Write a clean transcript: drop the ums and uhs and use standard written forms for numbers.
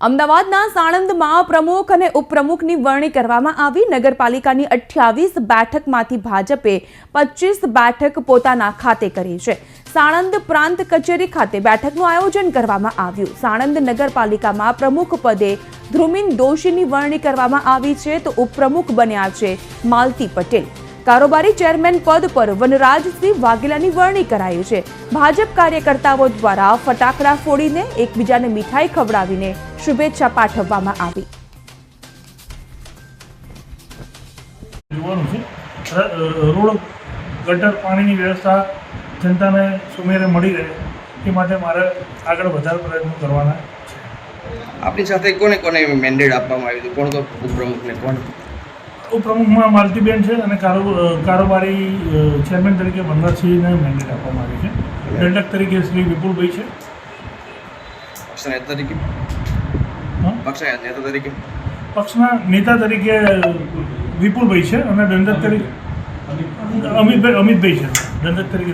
અમદાવાદના સાણંદમાં પ્રમુખ અને ઉપપ્રમુખની વરણી કરવામાં આવી। નગરપાલિકાની 28 બેઠકમાંથી ભાજપે 25 બેઠક પોતાના ખાતે કરી છે। સાણંદ પ્રાંત કચેરી ખાતે બેઠકનું આયોજન કરવામાં આવ્યું। સાણંદ નગરપાલિકામાં પ્રમુખ પદે ધ્રુમિન દોશીની વરણી કરવામાં આવી છે, તો ઉપપ્રમુખ બન્યા છે માલતી પટેલ। કારોબારી ચેરમેન પદ પર વનરાજસિંહ વાઘેલાની વરણી કરાઈ છે। ભાજપ કાર્યકર્તાઓ દ્વારા ફટાકડા ફોડીને એકબીજાને મીઠાઈ ખવડાવીને શુભેચ્છા પાઠવવામાં આવી। રોડ ગટર પાણીની વ્યવસ્થા જનતાને સુમેરે મળી રહે એ માટે મારે આગળ વધારે પ્રયત્નો કરવાના છે। આપની સાથે કોને કોને મેન્ડેટ આપવામાં આવ્યું હતું? કોણ તો ઉપપ્રમુખને કોણ? ઉપપ્રમુખમાં માલતીબેન છે અને કારોબારી ચેરમેન તરીકે વનરાજસિંહને મેન્ડેટ આપવામાં આવી છે। દંડક તરીકે શ્રી વિપુલભાઈ છે। પક્ષના નેતા તરીકે પક્ષના નેતા તરીકે વિપુલભાઈ છે અને દંડક તરીકે અમિતભાઈ છે। દંડક તરીકે